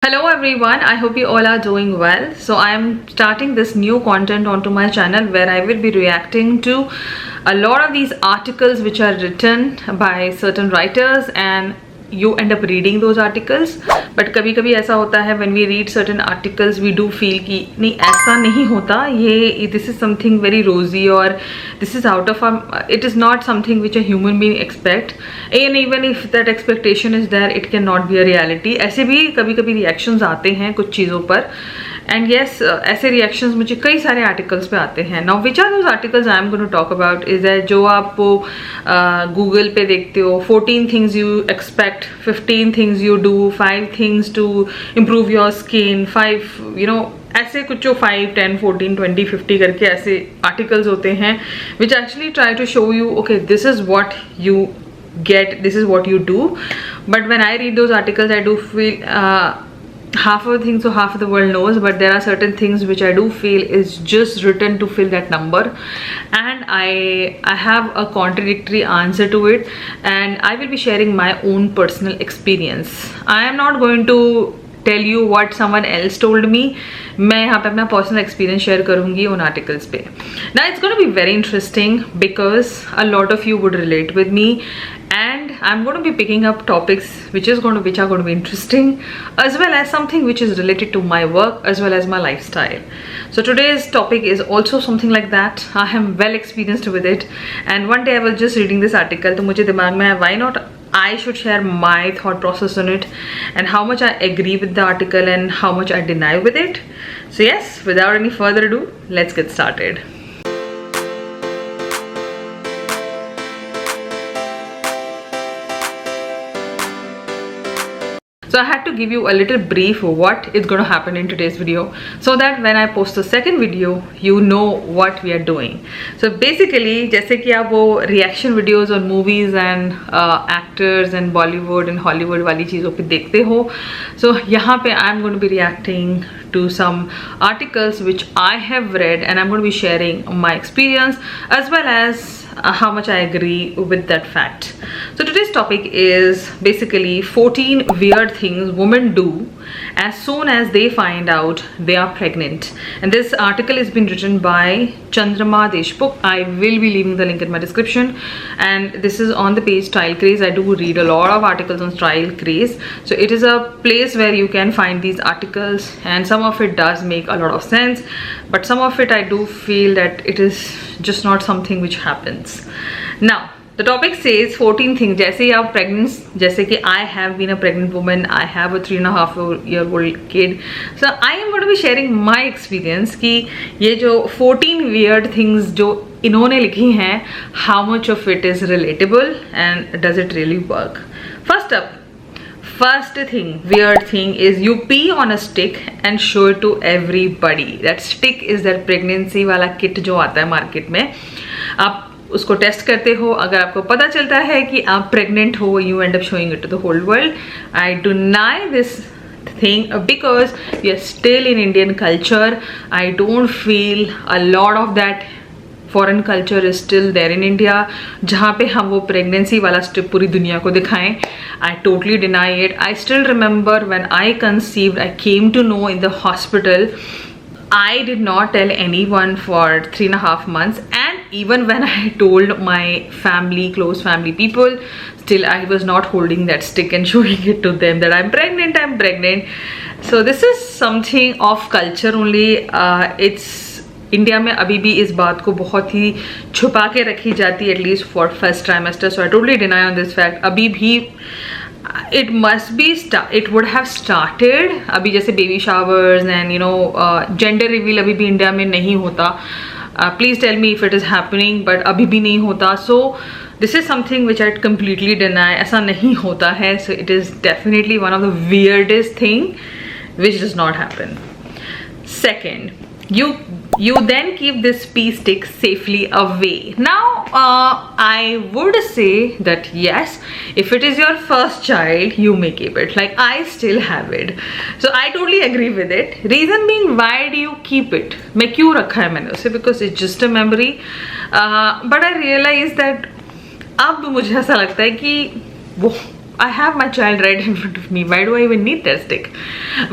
Hello everyone, I hope you all are doing well. So I am starting this new content onto my channel where I will be reacting to a lot of these articles which are written by certain writers and you end up reading those articles. But कभी कभी ऐसा होता है when we read certain articles we do feel कि नहीं ऐसा नहीं होता, ये this is something very rosy or this is out of it is not something which a human being expect, and even if that expectation is there it cannot be a reality. ऐसे भी कभी कभी reactions आते हैं कुछ चीज़ों पर, and yes ऐसे reactions मुझे कई सारे articles पे आते हैं. Now which are those articles I am going to talk about is that जो आप Google पे देखते हो 14 things you expect, 15 things you do, 5 things to improve your skin, 5 ऐसे कुछ जो 5, 10, 14, 20, 50 करके ऐसे आर्टिकल्स होते हैं which actually try to show you okay this is what you get, this is what you do. But when I read those articles I do feel half of the things so half of the world knows, but there are certain things which I do feel is just written to fill that number, and I have a contradictory answer to it, and I will be sharing my own personal experience. I am not going to tell you what someone else told me. मैं यहाँ पे अपना personal experience share करूँगी उन articles पे. Now it's going to be very interesting because a lot of you would relate with me, and I'm going to be picking up topics which are going to be interesting, as well as something which is related to my work as well as my lifestyle. So today's topic is also something like that. I am well experienced with it, and one day I was just reading this article तो मुझे दिमाग में why not I should share my thought process on it and how much I agree with the article and how much I deny with it. So yes, without any further ado, let's get started. So I had to give you a little brief what is going to happen in today's video so that when I post the second video you know what we are doing. So basically जैसे कि आप वो reaction videos on movies and actors and Bollywood and Hollywood वाली चीज़ों पे देखते हो, so यहाँ पे I'm going to be reacting to some articles which I have read, and I'm going to be sharing my experience as well as how much I agree with that fact. So today's topic is basically 14 weird things women do as soon as they find out they are pregnant, and this article has been written by Chandrama Deshmukh. I will be leaving the link in my description, and this is on the page Style Craze. I do read a lot of articles on Style Craze, so it is a place where you can find these articles, and some of it does make a lot of sense, but some of it I do feel that it is just not something which happens. Now the topic says 14 things. जैसे ही आप pregnant, जैसे कि I have been a pregnant woman, I have a 3.5-year-old kid, so I am going to be sharing my experience कि ये जो 14 weird things जो इन्होंने लिखी हैं, how much of it is relatable and does it really work. First thing, weird thing is you pee on a stick and show it to everybody. That stick is that pregnancy वाला kit जो आता है market में. आप उसको test करते हो, अगर आपको पता चलता है कि आप प्रेग्नेंट हो, you end up showing it to the whole world. I deny this thing because we are still in Indian culture. I don't feel a lot of that foreign culture is still there in India जहाँ पे हम वो pregnancy वाला step पूरी दुनिया को दिखाएं. I totally deny it. I still remember when I conceived, I came to know in the hospital. I did not tell anyone for 3.5 months, and even when I told my family, close family people, still I was not holding that stick and showing it to them that I'm pregnant. So this is something of culture only. It's India में अभी भी इस बात को बहुत ही छुपा के रखी जाती है, at least for first trimester. So I totally deny on this fact. अभी भी it must be it would have started. अभी जैसे baby showers and gender reveal अभी भी इंडिया में नहीं होता. Please tell me if it is happening, but अभी भी नहीं होता. So this is something which I completely deny. ऐसा नहीं होता है. So it is definitely one of the weirdest thing which does not happen. Second, you then keep this pee stick safely away. Now I would say that yes, if it is your first child you may keep it. Like I still have it, so I totally agree with it. Reason being, why do you keep it? मैं क्यों रखा है मैंने उसे? Because it's just a memory. But I realize that अब मुझे ऐसा लगता है कि वो I have my child right in front of me. Why do I even need that stick?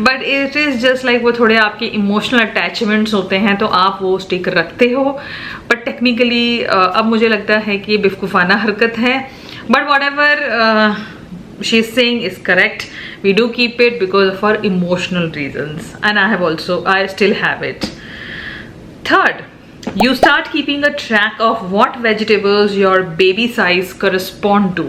But it is just like वो थोड़े आपके emotional attachments होते हैं, तो आप वो stick रखते हो. But technically अब मुझे लगता है कि ये बेवकूफ़ाना हरकत है. But whatever she's saying is correct. We do keep it because of our emotional reasons, and I still have it. Third, you start keeping a track of what vegetables your baby size correspond to.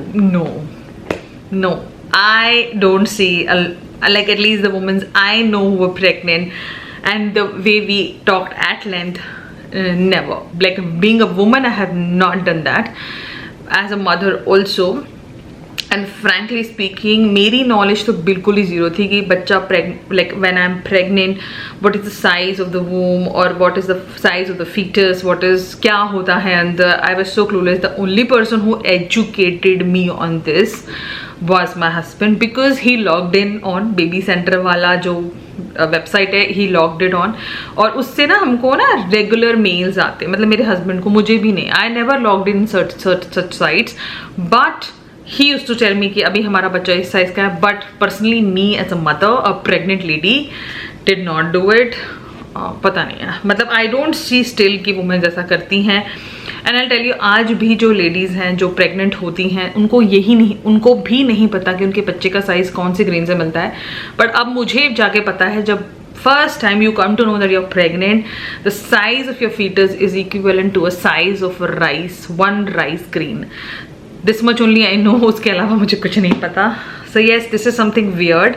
No, I don't see like at least the women I know who were pregnant, and the way we talked at length, never. Like being a woman, I have not done that. As a mother also. And frankly speaking, मेरी knowledge तो बिल्कुल ही zero थी कि बच्चा like when I'm pregnant, what is the size of the womb or what is the size of the fetus, what is क्या होता है अंदर. I was so clueless. The only person who educated me on this was my husband, because he logged in on baby center वाला जो website है, he logged it on, और उससे ना हमको ना रेगुलर मेल्स आते, मतलब मेरे हस्बैंड को, मुझे भी नहीं. I never logged in such sites, but he used to tell me कि अभी हमारा बच्चा इस साइज का है. But personally me as a mother, a pregnant lady, did not do it. पता नहीं है, मतलब I don't see still कि women जैसा करती हैं. And I'll tell you, आज भी जो ladies हैं जो pregnant होती हैं, उनको भी नहीं पता कि उनके बच्चे का साइज कौन से ग्रेन से मिलता है. But अब मुझे जाके पता है, जब first time you come to know that you're pregnant, the size of your fetus is equivalent to a size of one rice grain. This much only I know. उसके अलावा मुझे कुछ नहीं पता. So yes, this is something weird,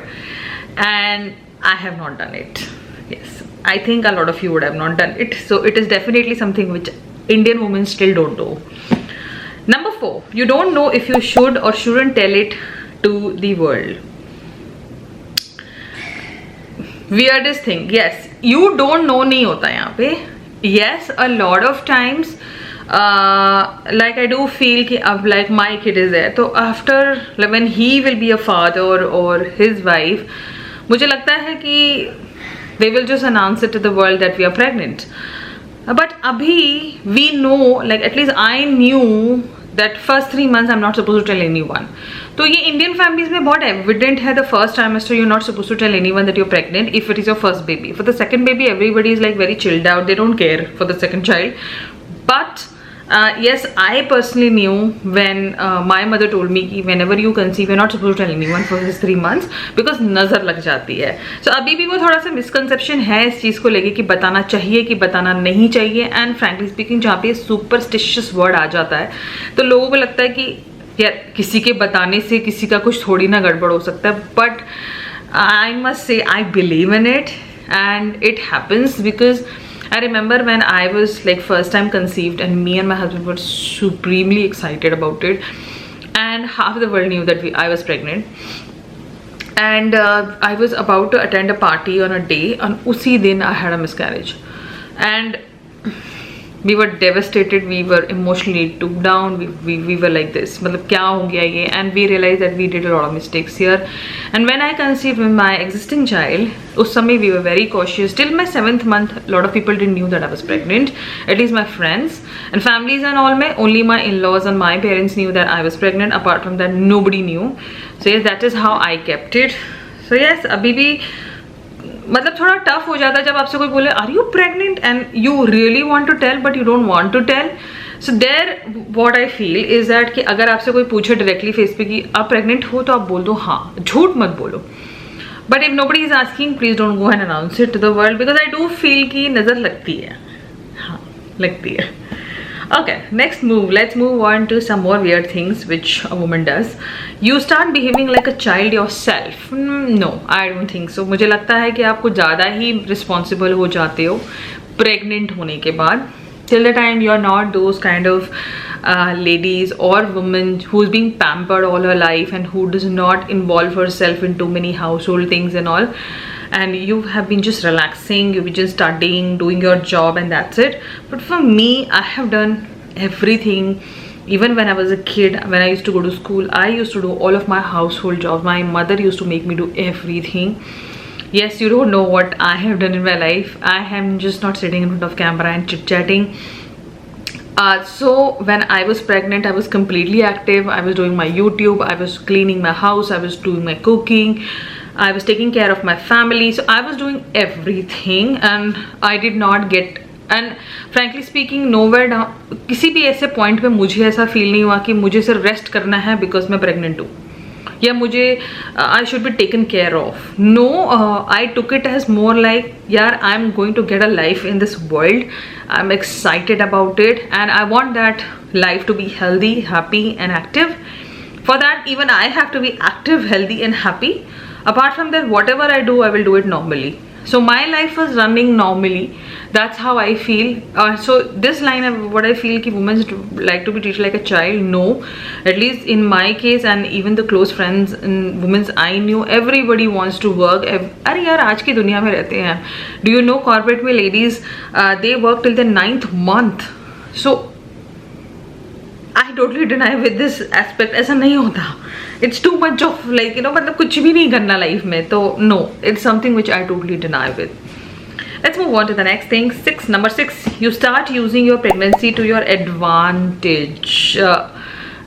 and I have not done it. Yes, I think a lot of you would have not done it. So it is definitely something which Indian women still don't do. Number 4, you don't know if you should or shouldn't tell it to the world. Weirdest thing. Yes, you don't know नहीं होता यहाँ पे. Yes, a lot of times. Like I do feel कि अब like my kid is there, तो after like when he will be a father or his wife, मुझे लगता है कि they will just announce it to the world that we are pregnant. But अभी we know, like at least I knew that first 3 months I'm not supposed to tell anyone. तो ये Indian families में बहुत evident है. The first trimester you're not supposed to tell anyone that you're pregnant if it is your first baby. For the second baby everybody is like very chilled out, they don't care for the second child. But yes, I personally knew when my mother told me कि whenever you conceive you're not supposed to tell anyone for this 3 months because नज़र लग जाती है. So अभी भी वो थोड़ा सा misconception है इस चीज़ को लेके कि बताना चाहिए कि बताना नहीं चाहिए. And frankly speaking, जहाँ पे superstitious word आ जाता है तो लोगों को लगता है कि यार किसी के बताने से किसी का कुछ थोड़ी ना गड़बड़ हो सकता है. But I must say I believe in it, and it happens because I remember when I was like first time conceived, and me and my husband were supremely excited about it, and half the world knew that I was pregnant, and I was about to attend a party on a day, and usi din I had a miscarriage, and we were devastated. We were emotionally took down. We were like this, मतलब क्या हो गया ये? And we realized that we did a lot of mistakes here. And when I conceived with my existing child, उस समय we were very cautious. Till my 7th month, a lot of people didn't knew that I was pregnant. At least my friends and families and all में only my in-laws and my parents knew that I was pregnant. Apart from that, nobody knew. So yes, that is how I kept it. So yes, अभी भी मतलब थोड़ा tough हो जाता है जब आपसे कोई बोले are you pregnant and you really want to tell but you don't want to tell. So there what I feel is that कि अगर आपसे कोई पूछे डायरेक्टली फेस पे कि आप प्रेग्नेंट हो तो आप बोल दो हाँ, झूठ मत बोलो. But if nobody is asking please don't go and announce it to the world because I do feel कि नज़र लगती है. हाँ, लगती है. Okay, next move. Let's move on to some more weird things which a woman does. You start behaving like a child yourself. No, I don't think so. मुझे लगता है कि आपको ज़्यादा ही responsible हो जाते हो pregnant होने के बाद. Till the time you are not those kind of ladies or women who's being pampered all her life and who does not involve herself in too many household things and all. And you have been just relaxing, you've been just studying, doing your job, and that's it. But for me, I have done everything. Even when I was a kid, when I used to go to school, I used to do all of my household jobs. My mother used to make me do everything. Yes, you don't know what I have done in my life. I am just not sitting in front of camera and chit-chatting. So when I was pregnant, I was completely active. I was doing my YouTube, I was cleaning my house, I was doing my cooking, I was taking care of my family. So I was doing everything and I did not get, and frankly speaking, nowhere down, किसी भी ऐसे point पे मुझे ऐसा feel नहीं हुआ कि मुझे सिर्फ rest करना है because मैं pregnant हूँ, या मुझे I should be taken care of. No, I took it as more like, यार, I'm going to get a life in this world. I'm excited about it and I want that life to be healthy, happy and active. For that, even I have to be active, healthy and happy. Apart from that, whatever I do, I will do it normally. So my life was running normally. That's how I feel. So this line, what I feel कि women like to be treated like a child. No, at least in my case and even the close friends and women I knew, everybody wants to work. अरे यार, आज की दुनिया में रहते हैं. Do you know corporate में ladies they work till the 9th month. So I totally deny with this aspect. ऐसा नहीं होता. It's too much of like, you know, मतलब कुछ भी नहीं करना life में. तो no, it's something which I totally deny with. Let's move on to the next thing. Number 6, you start using your pregnancy to your advantage.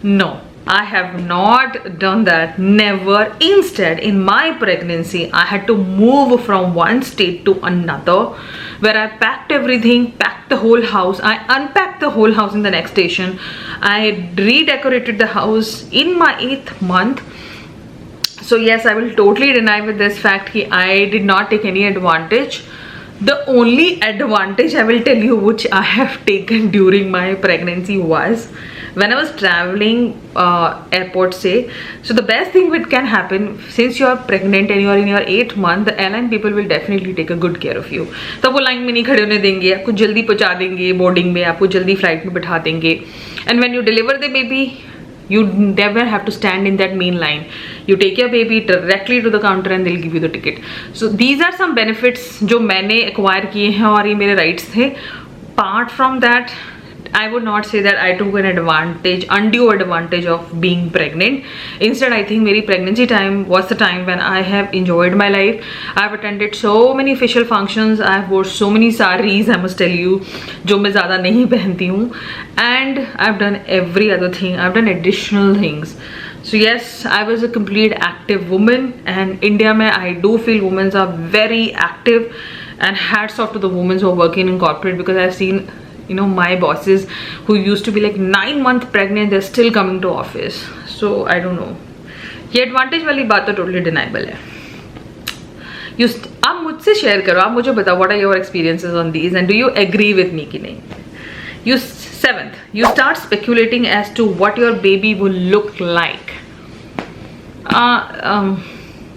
No, I have not done that. Never. Instead, in my pregnancy, I had to move from one state to another, where I packed everything, packed the whole house. I unpacked the whole house in the next station. I redecorated the house in my 8th month. So yes, I will totally deny with this fact that I did not take any advantage. The only advantage I will tell you which I have taken during my pregnancy was when I was traveling airport say. So the best thing which can happen, since you are pregnant and you are in your 8th month, the airline people will definitely take a good care of you. तो वो line में नहीं खड़े होने देंगे, आपको जल्दी पहुंचा देंगे बोर्डिंग में, आपको जल्दी फ्लाइट में बिठा देंगे. And when you deliver the baby, you never have to stand in that main line. You take your baby directly to the counter and they'll give you the ticket. So these are some benefits जो मैंने acquire किए हैं और ये मेरे rights थे. Apart from that, I would not say that I took an advantage, undue advantage of being pregnant. Instead, I think मेरी pregnancy time was the time when I have enjoyed my life. I have attended so many official functions. I have worn so many sarees, I must tell you, जो मैं ज़्यादा नहीं पहनती हूँ. And I've done every other thing. I've done additional things. So yes, I was a complete active woman. And India में I do feel women are very active. And hats off to the women who are working in corporate, because I've seen, you know, my bosses who used to be like 9 months pregnant, they're still coming to office. So I don't know, ये advantage वाली बात तो totally deniable है. आप मुझसे share करो, आप मुझे बताओ what are your experiences on these and do you agree with me कि नहीं. 7th, you start speculating as to what your baby will look like.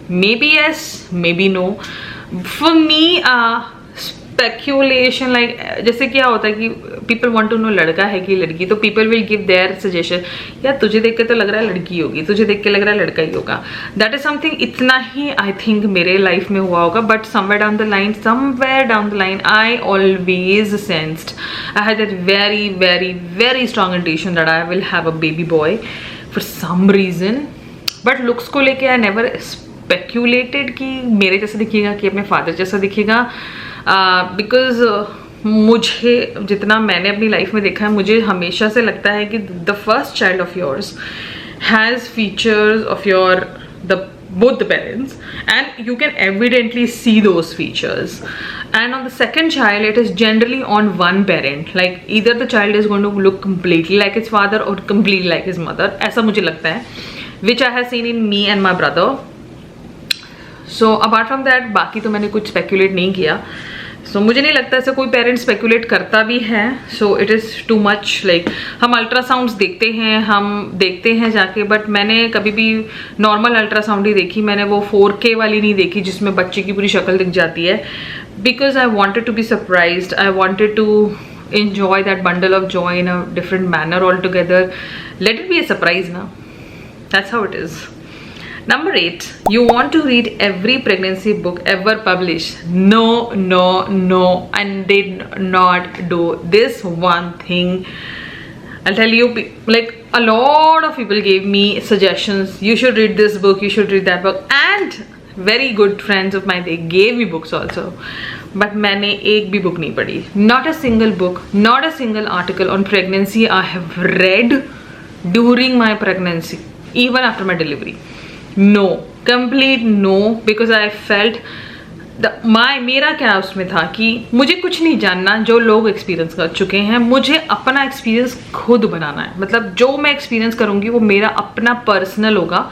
Maybe yes, maybe no. For me, speculation, like जैसे क्या होता है कि people want to know लड़का है कि लड़की, तो people will give their suggestion. यार तुझे देख के तो लग रहा है लड़की होगी, तुझे देख के लग रहा है लड़का ही होगा. That is something, इतना ही I think मेरे life में हुआ होगा. But somewhere down the line, I always sensed, I had that very, very, very strong intuition that I will have a baby boy for some reason. But looks को लेके I never speculated कि मेरे जैसा दिखेगा कि अपने father जैसा दिखेगा. बिकॉज मुझे जितना मैंने अपनी लाइफ में देखा है, मुझे हमेशा से लगता है कि the first child of yours has features of your both the parents, and you can evidently see those features. And on the second child, it is generally on one parent, like either the child is going to look completely like his father or completely like his mother. ऐसा मुझे लगता है, which I have seen in me and my brother. So apart from that, बाकी तो मैंने कुछ speculate नहीं किया. So मुझे नहीं लगता ऐसे कोई पेरेंट स्पेकुलेट करता भी है. So it is too much. Like हम अल्ट्रासाउंड्स देखते हैं, हम देखते हैं जाके, बट मैंने कभी भी नॉर्मल अल्ट्रासाउंड ही देखी. मैंने वो 4K वाली नहीं देखी जिसमें बच्चे की पूरी शक्ल दिख जाती है. Because I wanted to be surprised, I wanted to enjoy that bundle of joy in a different manner altogether. Let it be a surprise now. That's how it is. Number 8, you want to read every pregnancy book ever published. No, no, no. I did not do this one thing. I'll tell you, like a lot of people gave me suggestions. You should read this book, you should read that book. And very good friends of mine, they gave me books also, but मैंने एक भी book नहीं पढ़ी. Not a single book, not a single article on pregnancy I have read during my pregnancy, even after my delivery. No, complete no, because I felt मेरा क्या उसमें था कि मुझे कुछ नहीं जानना जो लोग एक्सपीरियंस कर चुके हैं, मुझे अपना एक्सपीरियंस खुद बनाना है. मतलब जो मैं एक्सपीरियंस करूँगी वो मेरा अपना पर्सनल होगा,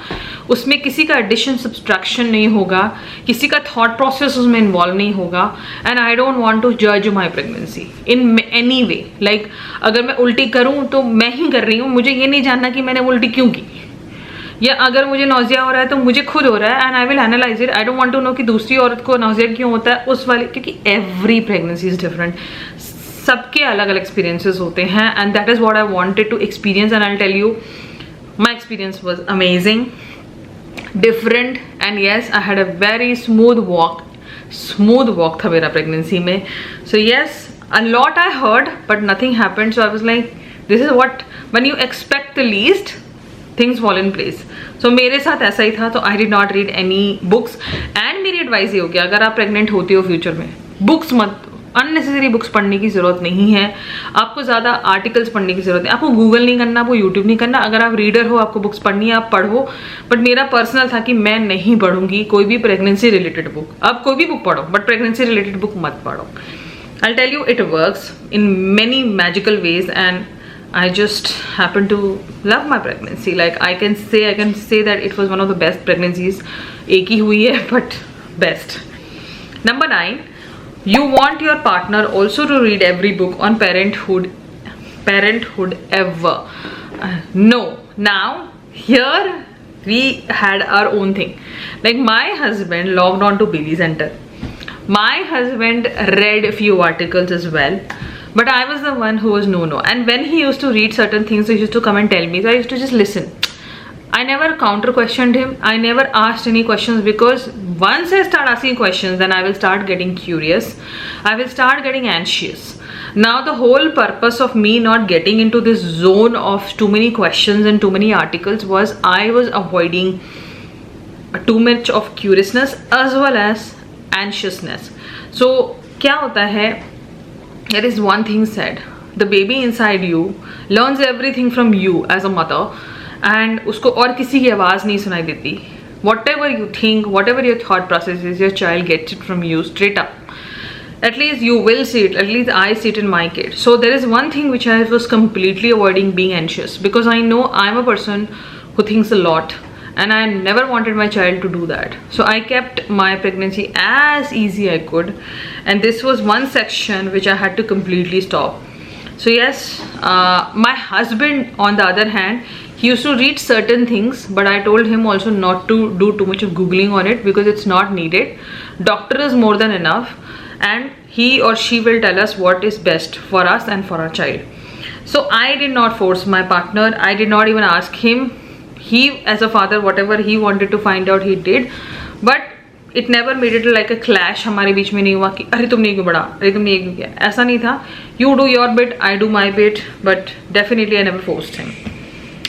उसमें किसी का एडिशन सब्सट्रैक्शन नहीं होगा, किसी का थॉट प्रोसेस उसमें इन्वॉल्व नहीं होगा. And I don't want to जज my pregnancy in any way. Like अगर मैं उल्टी करूँ तो मैं ही कर रही हूँ, मुझे ये नहीं जानना कि मैंने उल्टी क्यों की, या अगर मुझे नौजिया हो रहा है तो मुझे खुद हो रहा है and I will analyse it. I don't want to know कि दूसरी औरत को नौजिया क्यों होता है उस वाले, क्योंकि एवरी प्रेगनेंसी इज डिफरेंट, सबके अलग अलग एक्सपीरियंसेस होते हैं. And that is what I wanted to experience and I will tell you my experience was amazing, different, and yes I had a very smooth walk था मेरा pregnancy में. So yes, a lot I heard but nothing happened. So I was like this is what when you expect the least things fall in place. So मेरे साथ ऐसा ही था. तो I did not read any books. And मेरी advice ये हो गया, अगर आप प्रेग्नेंट होते हो फ्यूचर में, बुक्स मत, अननेसेसरी बुक्स पढ़ने की जरूरत नहीं है. आपको ज़्यादा आर्टिकल्स पढ़ने की जरूरत है, आपको गूगल नहीं करना, आपको यूट्यूब नहीं करना. अगर आप रीडर हो, आपको बुक्स पढ़नी है, आप पढ़ो. बट मेरा पर्सनल था कि मैं नहीं पढ़ूंगी कोई भी प्रेगनेंसी रिलेटेड बुक. आप कोई भी बुक पढ़ो बट प्रेगनेंसी रिलेटेड बुक मत पढ़ो. I tell you it works in many magical ways and I just happen to love my pregnancy. Like I can say that it was one of the best pregnancies. एक ही हुई है but best. Number 9, you want your partner also to read every book on parenthood ever. No. Now here we had our own thing. Like my husband logged on to Baby Center. My husband read a few articles as well. But I was the one who was no. And when he used to read certain things, he used to come and tell me. So I used to just listen. I never counter questioned him. I never asked any questions, because once I start asking questions, then I will start getting curious. I will start getting anxious. Now the whole purpose of me not getting into this zone of too many questions and too many articles was I was avoiding too much of curiousness as well as anxiousness. So क्या होता है, there is one thing said, the baby inside you learns everything from you as a mother, and उसको और किसी की आवाज़ नहीं सुनाई देती. Whatever you think, whatever your thought process is, your child gets it from you straight up. At least you will see it, at least I see it in my kid. So there is one thing which I was completely avoiding, being anxious, because I know I'm a person who thinks a lot. And I never wanted my child to do that. So I kept my pregnancy as easy I could. And this was one section which I had to completely stop. So yes, my husband on the other hand, he used to read certain things, but I told him also not to do too much of googling on it, because it's not needed. Doctor is more than enough, and he or she will tell us what is best for us and for our child. So I did not force my partner. I did not even ask him. He as a father, whatever he wanted to find out, he did. But it never made it like a clash. हमारे बीच में नहीं हुआ कि अरे तुमने क्यों पढ़ा, अरे तुमने ये क्यों किया. ऐसा नहीं था. You do your bit, I do my bit, but definitely I never forced him.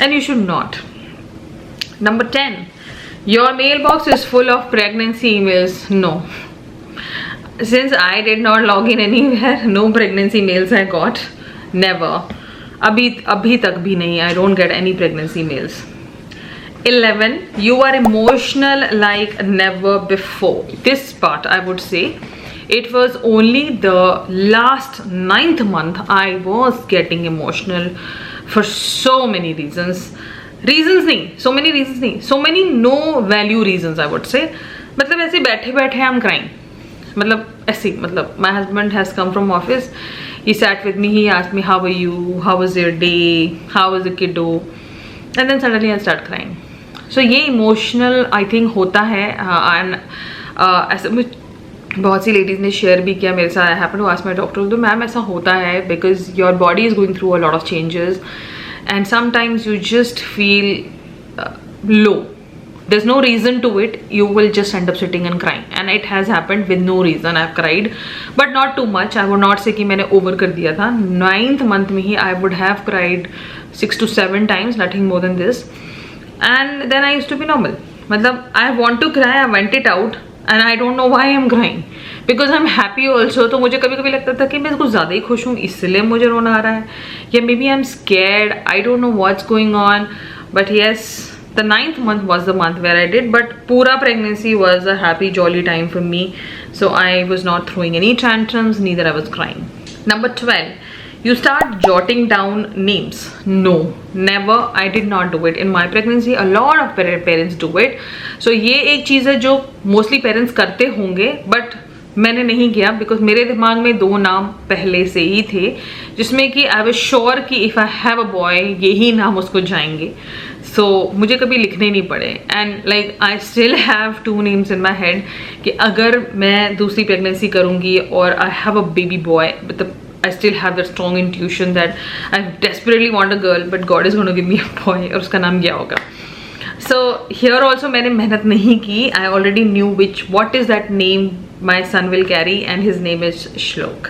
And you should not. Number 10, your mailbox is full of pregnancy emails. No. Since I did not log in anywhere, no pregnancy mails I got. Never. अभी तक भी नहीं. I don't get any pregnancy mails. 11, you are emotional like never before. This part I would say, it was only the last 9th month I was getting emotional for so many reasons. So many no value reasons I would say. मतलब ऐसे बैठे बैठे I'm crying. मतलब ऐसे, मतलब my husband has come from office. He sat with me, he asked me how are you, how was your day, how was the kiddo, and then suddenly I start crying. So ये emotional I think होता है. And ऐसा बहुत सी ladies ने share भी किया मेरे साथ. I happen to ask my doctor, तो मैम ऐसा होता है because your body is going through a lot of changes and sometimes you just feel low. There's no reason to it, you will just end up sitting and crying, and it has happened with no reason. I've cried, but not too much. I would not say कि मैंने over कर दिया था. 9th month में ही I would have cried 6 to 7 times, nothing more than this. And then I used to be normal. मतलब I want to cry, I went it out and I don't know why I'm crying because I'm happy also. तो मुझे कभी कभी लगता था कि मैं कुछ ज़्यादा ही खुश हूँ इसलिए मुझे रोना आ रहा है, या maybe I'm scared, I don't know what's going on. But yes, the 9th month was the month where I did, but pura pregnancy was a happy jolly time for me. So I was not throwing any tantrums, neither I was crying. Number 12, you start jotting down names. No, never, I did not do it in my pregnancy. A lot of parents do it. So ये एक चीज़ है जो mostly parents करते होंगे, but मैंने नहीं किया because मेरे दिमाग में 2 नाम पहले से ही थे जिसमें कि आई वाज श्योर कि if I have a boy यही नाम उसको जाएंगे. सो मुझे कभी लिखने नहीं पड़े. And like I still have 2 names in my head कि अगर मैं दूसरी प्रेगनेंसी करूँगी और I have a baby boy, मतलब I still have that strong intuition that I desperately want a girl, but God is going to give me a boy. और उसका नाम क्या होगा? So here also मैंने मेहनत नहीं की. I already knew what is that name my son will carry, and his name is Shlok.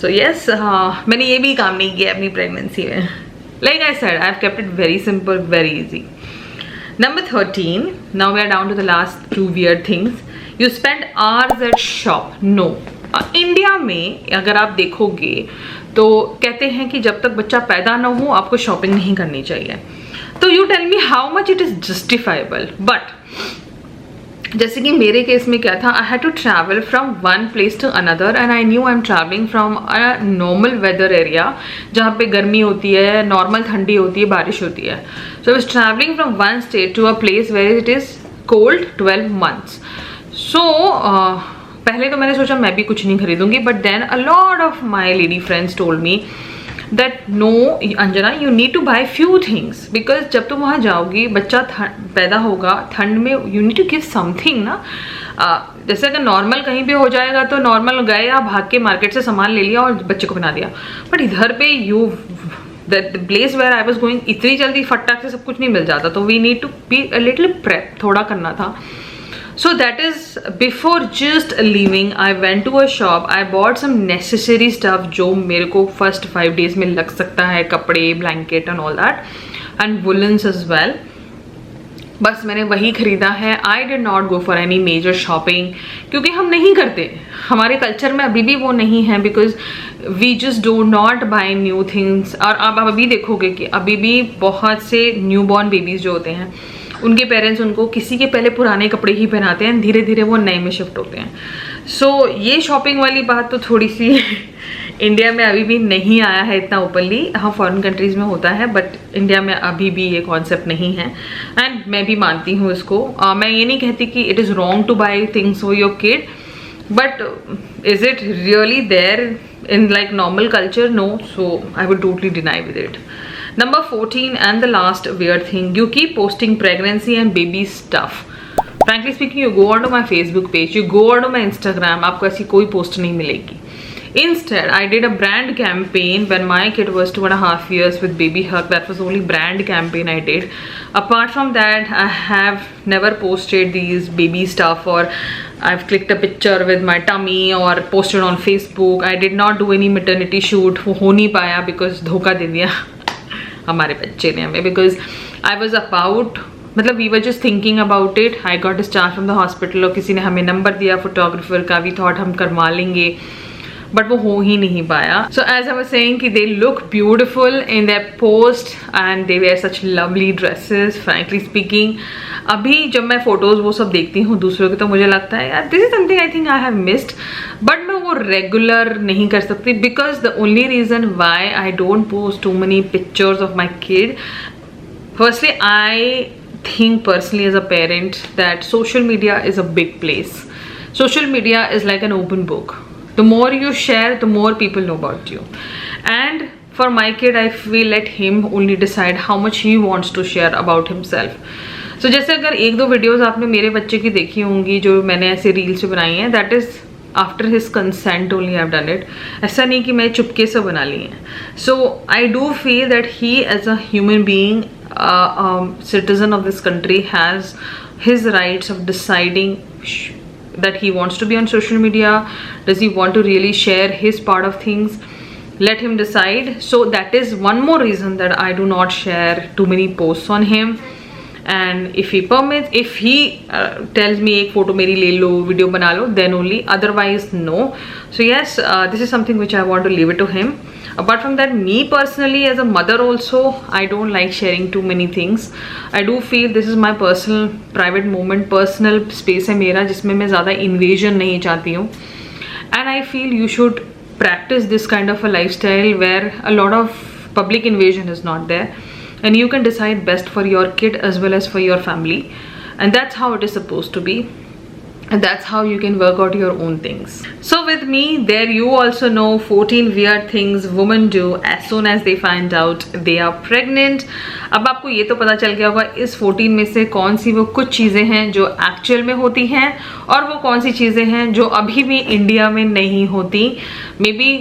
So yes, मैंने ये भी काम नहीं किया अपनी pregnancy में. Like I said, I've kept it very simple, very easy. Number 13. Now we are down to the last 2 weird things. You spend hours at shop. No. India में अगर आप देखोगे तो कहते हैं कि जब तक बच्चा पैदा ना हो आपको शॉपिंग नहीं करनी चाहिए. तो you tell me how much it is justifiable. But जैसे कि मेरे केस में क्या था, I had to travel from one place to another and I knew I am travelling from a normal weather area जहाँ पे गर्मी होती है, नॉर्मल ठंडी होती है, बारिश होती है. So I was travelling from one state to a place where it is cold 12 months. So पहले तो मैंने सोचा मैं भी कुछ नहीं खरीदूंगी, but then a lot of my lady friends told me that no Anjana, you need to buy few things because जब तुम वहाँ जाओगी बच्चा पैदा होगा ठंड में, you need to give something ना. जैसे अगर नॉर्मल कहीं पे हो जाएगा तो नॉर्मल गए आप भाग के मार्केट से सामान ले लिया और बच्चे को बना दिया, बट इधर पे you the place where I was going इतनी जल्दी फटाक से सब कुछ नहीं मिल जाता. तो we need to be a little prep, थोड़ा करना था. So that is before just leaving, I went to a shop. I bought some necessary stuff जो मेरे को first 5 days में लग सकता है, कपड़े, blanket and all that, and woolens as well. बस मैंने वही खरीदा है. I did not go for any major shopping क्योंकि हम नहीं करते, हमारे कल्चर में अभी भी वो नहीं है because we just do not buy new things. और आप अभी देखोगे कि अभी भी बहुत से न्यूबॉर्न बेबीज जो होते हैं उनके पेरेंट्स उनको किसी के पहले पुराने कपड़े ही पहनाते हैं, धीरे धीरे वो नए में शिफ्ट होते हैं. सो ये शॉपिंग वाली बात तो थोड़ी सी इंडिया में अभी भी नहीं आया है इतना ओपनली. हाँ, फॉरेन कंट्रीज़ में होता है बट इंडिया में अभी भी ये कॉन्सेप्ट नहीं है. एंड मैं भी मानती हूँ इसको. मैं ये नहीं कहती कि it is wrong to buy things for your kid, but is it really there in like normal culture? No. So I would totally deny with it. Number 14 and the last weird thing, you keep posting pregnancy and baby stuff. Frankly speaking, you go onto my Facebook page, you go onto my Instagram, आपको ऐसी कोई post नहीं मिलेगी. Instead, I did a brand campaign when my kid was 2.5 years with Baby Hug. That was the only brand campaign I did. Apart from that, I have never posted these baby stuff, or I've clicked a picture with my tummy or posted on Facebook. I did not do any maternity shoot. वो हो नहीं पाया because धोखा दे दिया हमारे बच्चे ने हमें. Because I was about, मतलब we were just thinking about it. I got discharged from the hospital और किसी ने हमें नंबर दिया फोटोग्राफर का. We thought हम करवा लेंगे, बट वो हो ही नहीं पाया. So as I was saying कि they look beautiful in their post and they were such lovely dresses. Frankly speaking, अभी जब मैं फोटोज वो सब देखती हूँ दूसरों के तो मुझे लगता है यार this is something I think I have missed, but मैं वो रेगुलर नहीं कर सकती because the only reason why I don't post too many pictures of my kid. Firstly, I think personally as a parent that social media is a big place. Social media is like an open book. The more you share, the more people know about you. And for my kid, I feel let him only decide how much he wants to share about himself. So जैसे अगर 1-2 videos आपने मेरे बच्चे की देखी होंगी जो मैंने ऐसे रील्स से बनाई हैं, that is after his consent only I've done it. ऐसा नहीं कि मैं चुपके से बना ली हैं. So I do feel that he as a human being, citizen of this country, has his rights of deciding that he wants to be on social media. Does he want to really share his part of things? Let him decide. So that is one more reason that I do not share too many posts on him. and if he permits, if he tells me एक photo मेरी ले लो, video बना लो, then only, otherwise no. So yes, this is something which I want to leave it to him. Apart from that, me personally as a mother also, I don't like sharing too many things. I do feel this is my personal private moment, personal space है मेरा, जिसमें मैं ज़्यादा invasion नहीं चाहती हूँ. And I feel you should practice this kind of a lifestyle where a lot of public invasion is not there, and you can decide best for your kid as well as for your family, and that's how it is supposed to be. And that's how you can work out your own things. So with me, there you also know 14 weird things women do as soon as they find out they are pregnant. अब आपको ये तो पता चल गया होगा इस 14 में से कौन सी वो कुछ चीज़ें हैं जो एक्चुअल में होती हैं, और वो कौन सी चीज़ें हैं जो अभी भी इंडिया में नहीं होती. मे बी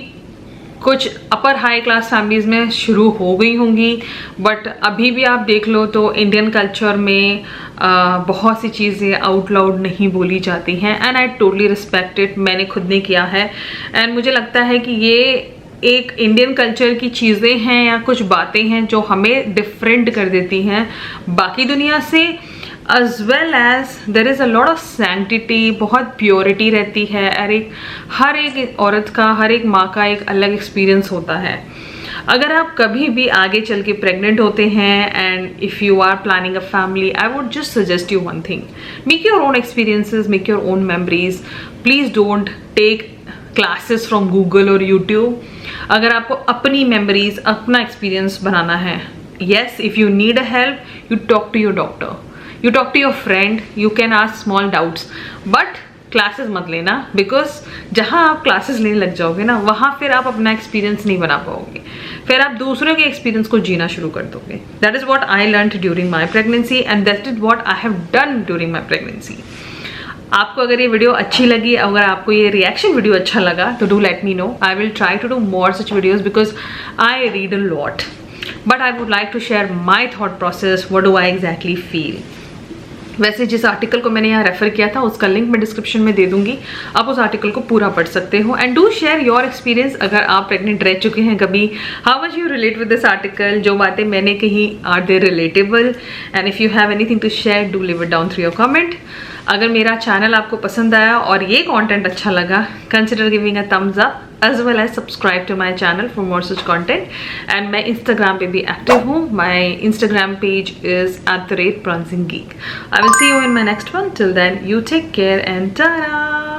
कुछ अपर हाई क्लास फैमिलीज़ में शुरू हो गई होंगी, बट अभी भी आप देख लो तो इंडियन कल्चर में बहुत सी चीज़ें आउट लाउड नहीं बोली जाती हैं. And I totally respect it. मैंने खुद ने किया है, एंड मुझे लगता है कि ये एक इंडियन कल्चर की चीज़ें हैं या कुछ बातें हैं जो हमें डिफरेंट कर देती हैं बाकी दुनिया से. as well as there is a lot of sanctity, बहुत प्योरिटी रहती है. हर एक औरत का, हर एक माँ का एक अलग एक्सपीरियंस होता है. अगर आप कभी भी आगे चल के प्रेग्नेंट होते हैं and if you are planning a family, I would just suggest you one thing. Make your own experiences, make your own memories. Please don't take classes from Google और यूट्यूब. अगर आपको अपनी मेमोरीज, अपना experience बनाना है, yes, if you need a help, you talk to your doctor, you talk to your friend, you can ask small doubts, but classes मत लेना, because जहाँ आप क्लासेस लेने लग जाओगे ना, वहाँ फिर आप अपना एक्सपीरियंस नहीं बना पाओगे, फिर आप दूसरों के एक्सपीरियंस को जीना शुरू कर दोगे. That is what I learn during my pregnancy, and that is what I have done during my pregnancy. आपको अगर ये वीडियो अच्छी लगी, अगर आपको ये रिएक्शन वीडियो अच्छा लगा, तो do let me know. I will try to do more such videos because I read a lot, but I would like to share my thought process. What do I exactly feel. वैसे जिस article को मैंने यहाँ refer किया था उसका link मैं description में दे दूंगी, आप उस आर्टिकल को पूरा पढ़ सकते हो. And do share your experience. अगर आप प्रेग्नेंट रह चुके हैं कभी, how much you relate with this article. जो बातें मैंने कही, are they relatable? And if you have anything to share, do leave it down through your comment. अगर मेरा चैनल आपको पसंद आया और ये कंटेंट अच्छा लगा, consider giving a thumbs up as well as subscribe to my channel for more such content. And मैं Instagram पे भी active हूँ. My Instagram page is @pranzinggeek. I will see you in my next one. Till then, you take care and ta-da!